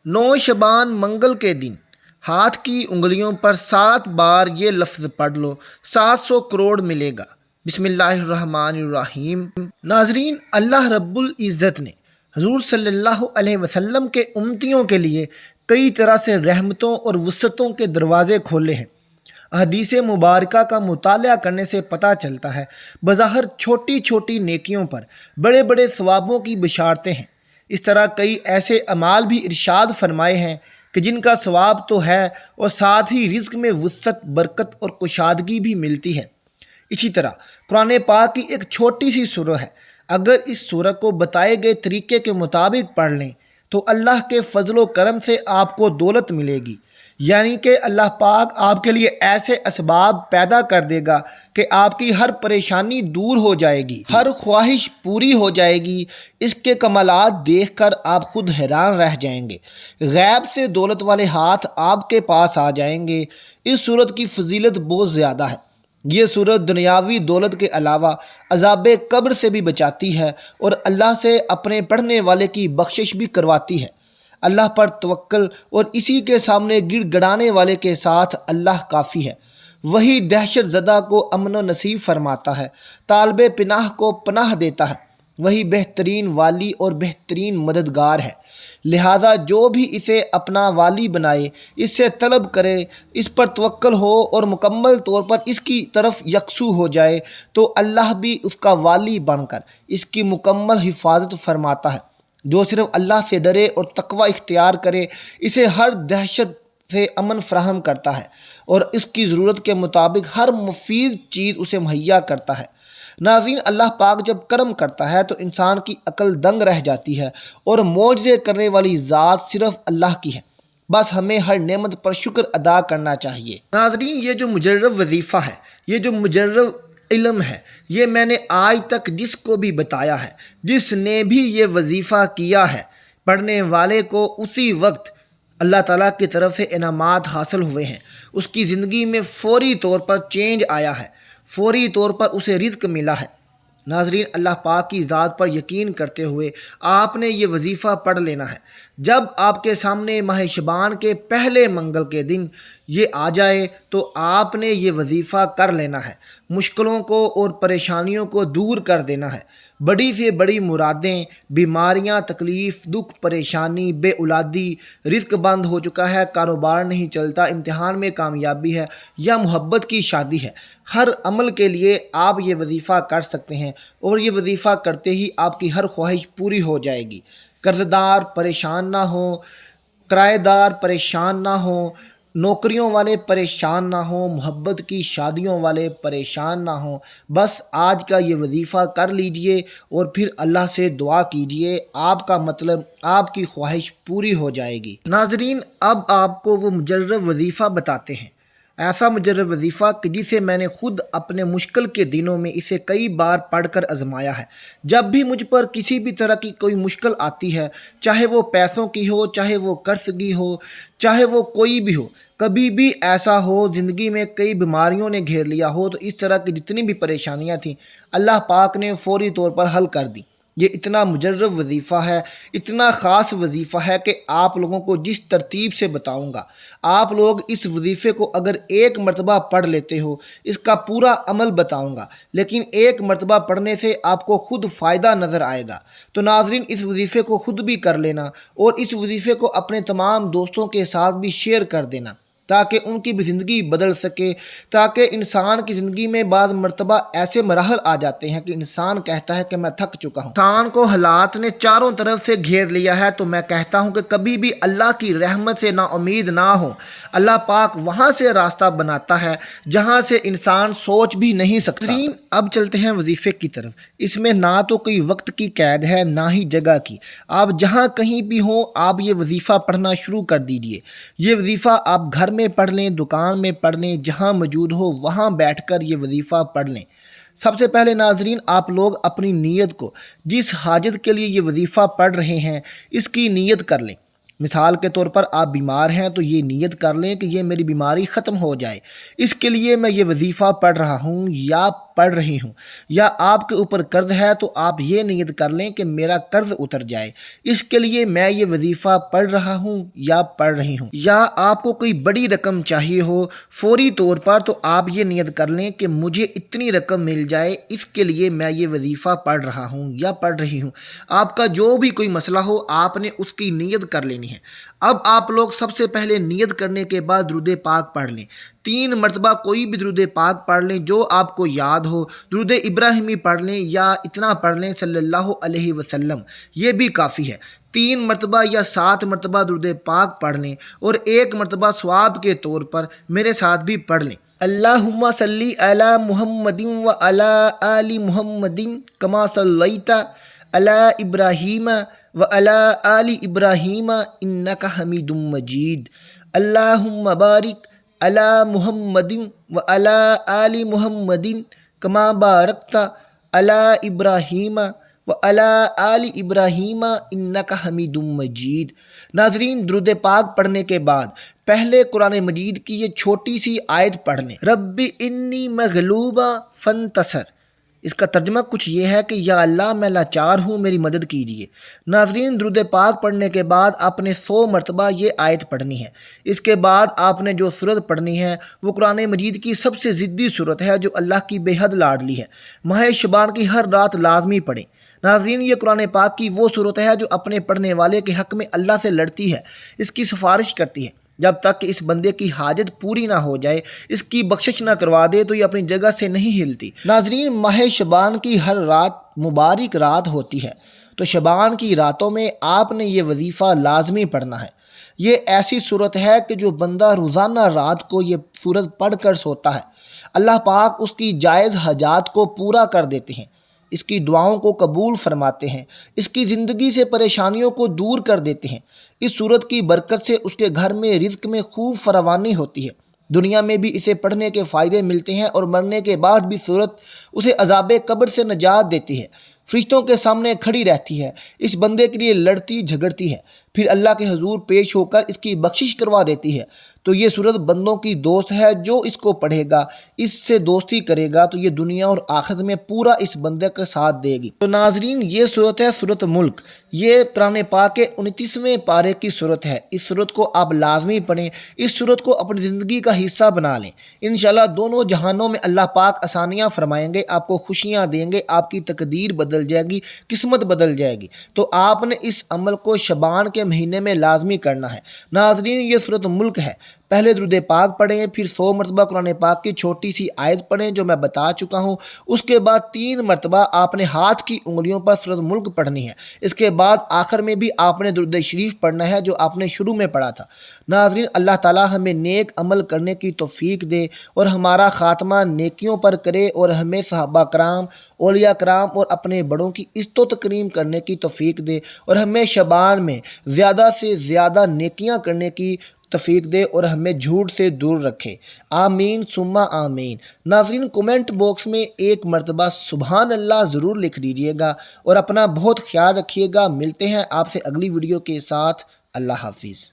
9 شعبان منگل کے دن ہاتھ کی انگلیوں پر 7 بار یہ لفظ پڑھ لو، 700 کروڑ ملے گا۔ بسم اللہ الرحمن الرحیم۔ ناظرین، اللہ رب العزت نے حضور صلی اللہ علیہ وسلم کے امتیوں کے لیے کئی طرح سے رحمتوں اور وسعتوں کے دروازے کھولے ہیں۔ احادیث مبارکہ کا مطالعہ کرنے سے پتہ چلتا ہے بظاہر چھوٹی چھوٹی نیکیوں پر بڑے بڑے ثوابوں کی بشارتیں ہیں۔ اس طرح کئی ایسے اعمال بھی ارشاد فرمائے ہیں کہ جن کا ثواب تو ہے اور ساتھ ہی رزق میں وسعت، برکت اور کشادگی بھی ملتی ہے۔ اسی طرح قرآن پاک کی ایک چھوٹی سی سورہ ہے، اگر اس سورہ کو بتائے گئے طریقے کے مطابق پڑھ لیں تو اللہ کے فضل و کرم سے آپ کو دولت ملے گی، یعنی کہ اللہ پاک آپ کے لیے ایسے اسباب پیدا کر دے گا کہ آپ کی ہر پریشانی دور ہو جائے گی، ہر خواہش پوری ہو جائے گی۔ اس کے کمالات دیکھ کر آپ خود حیران رہ جائیں گے، غیب سے دولت والے ہاتھ آپ کے پاس آ جائیں گے۔ اس صورت کی فضیلت بہت زیادہ ہے۔ یہ صورت دنیاوی دولت کے علاوہ عذاب قبر سے بھی بچاتی ہے اور اللہ سے اپنے پڑھنے والے کی بخشش بھی کرواتی ہے۔ اللہ پر توکل اور اسی کے سامنے گڑ گڑانے والے کے ساتھ اللہ کافی ہے۔ وہی دہشت زدہ کو امن و نصیب فرماتا ہے، طالب پناہ کو پناہ دیتا ہے۔ وہی بہترین والی اور بہترین مددگار ہے، لہذا جو بھی اسے اپنا والی بنائے، اس سے طلب کرے، اس پر توکل ہو اور مکمل طور پر اس کی طرف یکسو ہو جائے تو اللہ بھی اس کا والی بن کر اس کی مکمل حفاظت فرماتا ہے۔ جو صرف اللہ سے ڈرے اور تقوی اختیار کرے، اسے ہر دہشت سے امن فراہم کرتا ہے اور اس کی ضرورت کے مطابق ہر مفید چیز اسے مہیا کرتا ہے۔ ناظرین، اللہ پاک جب کرم کرتا ہے تو انسان کی عقل دنگ رہ جاتی ہے اور معجزے کرنے والی ذات صرف اللہ کی ہے۔ بس ہمیں ہر نعمت پر شکر ادا کرنا چاہیے۔ ناظرین، یہ جو مجرب وظیفہ ہے، یہ جو مجرب علم ہے، یہ میں نے آج تک جس کو بھی بتایا ہے، جس نے بھی یہ وظیفہ کیا ہے، پڑھنے والے کو اسی وقت اللہ تعالیٰ کی طرف سے انعامات حاصل ہوئے ہیں۔ اس کی زندگی میں فوری طور پر چینج آیا ہے، فوری طور پر اسے رزق ملا ہے۔ ناظرین، اللہ پاک کی ذات پر یقین کرتے ہوئے آپ نے یہ وظیفہ پڑھ لینا ہے۔ جب آپ کے سامنے ماہ شعبان کے پہلے منگل کے دن یہ آ جائے تو آپ نے یہ وظیفہ کر لینا ہے، مشکلوں کو اور پریشانیوں کو دور کر دینا ہے۔ بڑی سے بڑی مرادیں، بیماریاں، تکلیف، دکھ، پریشانی، بے اولادی، رزق بند ہو چکا ہے، کاروبار نہیں چلتا، امتحان میں کامیابی ہے یا محبت کی شادی ہے، ہر عمل کے لیے آپ یہ وظیفہ کر سکتے ہیں اور یہ وظیفہ کرتے ہی آپ کی ہر خواہش پوری ہو جائے گی۔ قرض دار پریشان نہ ہوں، کرایہ دار پریشان نہ ہوں، نوکریوں والے پریشان نہ ہوں، محبت کی شادیوں والے پریشان نہ ہوں، بس آج کا یہ وظیفہ کر لیجئے اور پھر اللہ سے دعا کیجئے، آپ کا مطلب آپ کی خواہش پوری ہو جائے گی۔ ناظرین، اب آپ کو وہ مجرب وظیفہ بتاتے ہیں، ایسا مجرب وظیفہ کہ جسے میں نے خود اپنے مشکل کے دنوں میں اسے کئی بار پڑھ کر آزمایا ہے۔ جب بھی مجھ پر کسی بھی طرح کی کوئی مشکل آتی ہے، چاہے وہ پیسوں کی ہو، چاہے وہ قرضگی ہو، چاہے وہ کوئی بھی ہو، کبھی بھی ایسا ہو زندگی میں کئی بیماریوں نے گھیر لیا ہو، تو اس طرح کی جتنی بھی پریشانیاں تھیں اللہ پاک نے فوری طور پر حل کر دی۔ یہ اتنا مجرب وظیفہ ہے، اتنا خاص وظیفہ ہے کہ آپ لوگوں کو جس ترتیب سے بتاؤں گا، آپ لوگ اس وظیفے کو اگر ایک مرتبہ پڑھ لیتے ہو، اس کا پورا عمل بتاؤں گا، لیکن ایک مرتبہ پڑھنے سے آپ کو خود فائدہ نظر آئے گا۔ تو ناظرین، اس وظیفے کو خود بھی کر لینا اور اس وظیفے کو اپنے تمام دوستوں کے ساتھ بھی شیئر کر دینا تاکہ ان کی بھی زندگی بدل سکے، تاکہ انسان کی زندگی میں بعض مرتبہ ایسے مراحل آ جاتے ہیں کہ انسان کہتا ہے کہ میں تھک چکا ہوں، انسان کو حالات نے چاروں طرف سے گھیر لیا ہے، تو میں کہتا ہوں کہ کبھی بھی اللہ کی رحمت سے نا امید نہ ہو۔ اللہ پاک وہاں سے راستہ بناتا ہے جہاں سے انسان سوچ بھی نہیں سکتا۔ اب چلتے ہیں وظیفے کی طرف۔ اس میں نہ تو کوئی وقت کی قید ہے، نہ ہی جگہ کی۔ آپ جہاں کہیں بھی ہوں، آپ یہ وظیفہ پڑھنا شروع کر دیجئے۔ یہ وظیفہ آپ گھر میں پڑھ لیں، دکان میں پڑھ لیں، جہاں موجود ہو وہاں بیٹھ کر یہ وظیفہ پڑھ لیں۔ سب سے پہلے ناظرین، آپ لوگ اپنی نیت کو، جس حاجت کے لیے یہ وظیفہ پڑھ رہے ہیں، اس کی نیت کر لیں۔ مثال کے طور پر آپ بیمار ہیں تو یہ نیت کر لیں کہ یہ میری بیماری ختم ہو جائے، اس کے لیے میں یہ وظیفہ پڑھ رہا ہوں، یا پڑھ رہی ہوں، یا آپ کے اوپر قرض ہے تو آپ یہ نیت کر لیں کہ میرا قرض اتر جائے، اس کے لیے میں یہ وظیفہ پڑھ رہا ہوں یا پڑھ رہی ہوں۔ یا آپ کو کوئی بڑی رقم چاہیے ہو فوری طور پر تو آپ یہ نیت کر لیں کہ مجھے اتنی رقم مل جائے، اس کے لیے میں یہ وظیفہ پڑھ رہا ہوں یا پڑھ رہی ہوں۔ آپ کا جو بھی کوئی مسئلہ ہو آپ نے اس کی نیت کر لینی ہے۔ اب آپ لوگ سب سے پہلے نیت کرنے کے بعد درود پاک پڑھ لیں، 3 مرتبہ کوئی بھی درود پاک پڑھ لیں جو آپ کو یاد ہو، درود ابراہیمی پڑھ لیں یا اتنا پڑھ لیں صلی اللہ علیہ وسلم، یہ بھی کافی ہے۔ 3 مرتبہ یا 7 مرتبہ درود پاک پڑھ لیں اور 1 مرتبہ ثواب کے طور پر میرے ساتھ بھی پڑھ لیں، اللہم صلی علی محمد و علی آل محمد کما صلیت علی ابراہیم و علی آل ابراہیم انک حمید مجید، اللہم بارک علی محمد و علی آل محمد کما بارکت علی ابراہیم و علی آل ابراہیم انک حمید مجید۔ ناظرین، درود پاک پڑھنے کے بعد پہلے قرآن مجید کی یہ چھوٹی سی آیت پڑھ لیں، رب انی مغلوب فانتصر۔ اس کا ترجمہ کچھ یہ ہے کہ یا اللہ میں لاچار ہوں، میری مدد کیجیے۔ ناظرین، درود پاک پڑھنے کے بعد آپ نے 100 مرتبہ یہ آیت پڑھنی ہے۔ اس کے بعد آپ نے جو سورت پڑھنی ہے وہ قرآن مجید کی سب سے ضدی سورت ہے جو اللہ کی بے حد لاڈلی ہے۔ ماہ شعبان کی ہر رات لازمی پڑھیں۔ ناظرین، یہ قرآن پاک کی وہ سورت ہے جو اپنے پڑھنے والے کے حق میں اللہ سے لڑتی ہے، اس کی سفارش کرتی ہے۔ جب تک کہ اس بندے کی حاجت پوری نہ ہو جائے، اس کی بخشش نہ کروا دے تو یہ اپنی جگہ سے نہیں ہلتی۔ ناظرین، ماہ شعبان کی ہر رات مبارک رات ہوتی ہے، تو شعبان کی راتوں میں آپ نے یہ وظیفہ لازمی پڑھنا ہے۔ یہ ایسی صورت ہے کہ جو بندہ روزانہ رات کو یہ صورت پڑھ کر سوتا ہے، اللہ پاک اس کی جائز حاجات کو پورا کر دیتے ہیں، اس کی دعاؤں کو قبول فرماتے ہیں، اس کی زندگی سے پریشانیوں کو دور کر دیتے ہیں۔ اس صورت کی برکت سے اس کے گھر میں رزق میں خوب فراوانی ہوتی ہے، دنیا میں بھی اسے پڑھنے کے فائدے ملتے ہیں اور مرنے کے بعد بھی صورت اسے عذاب قبر سے نجات دیتی ہے، فرشتوں کے سامنے کھڑی رہتی ہے، اس بندے کے لیے لڑتی جھگڑتی ہے، پھر اللہ کے حضور پیش ہو کر اس کی بخشش کروا دیتی ہے۔ تو یہ صورت بندوں کی دوست ہے، جو اس کو پڑھے گا، اس سے دوستی کرے گا تو یہ دنیا اور آخرت میں پورا اس بندے کا ساتھ دے گی۔ تو ناظرین، یہ صورت ہے سورۃ ملک، یہ قرآن پاک کے 29ویں پارے کی صورت ہے۔ اس صورت کو آپ لازمی پڑھیں، اس صورت کو اپنی زندگی کا حصہ بنا لیں، انشاءاللہ دونوں جہانوں میں اللہ پاک آسانیاں فرمائیں گے، آپ کو خوشیاں دیں گے، آپ کی تقدیر بدل جائے گی، قسمت بدل جائے گی۔ تو آپ نے اس عمل کو شعبان کے مہینے میں لازمی کرنا ہے۔ ناظرین، یہ سورۃ ملک ہے، پہلے درود پاک پڑھیں، پھر 100 مرتبہ قرآن پاک کی چھوٹی سی آیت پڑھیں جو میں بتا چکا ہوں، اس کے بعد 3 مرتبہ آپ نے ہاتھ کی انگلیوں پر سورۃ ملک پڑھنی ہے، اس کے بعد آخر میں بھی آپ نے درود شریف پڑھنا ہے جو آپ نے شروع میں پڑھا تھا۔ ناظرین، اللہ تعالی ہمیں نیک عمل کرنے کی توفیق دے اور ہمارا خاتمہ نیکیوں پر کرے، اور ہمیں صحابہ کرام، اولیاء کرام اور اپنے بڑوں کی عزت و تکریم کرنے کی توفیق دے، اور ہمیں شعبان میں زیادہ سے زیادہ نیکیاں کرنے کی توفیق دے اور ہمیں جھوٹ سے دور رکھے، آمین ثم آمین۔ ناظرین، کومنٹ باکس میں 1 مرتبہ سبحان اللہ ضرور لکھ دیجیے گا اور اپنا بہت خیال رکھیے گا۔ ملتے ہیں آپ سے اگلی ویڈیو کے ساتھ، اللہ حافظ۔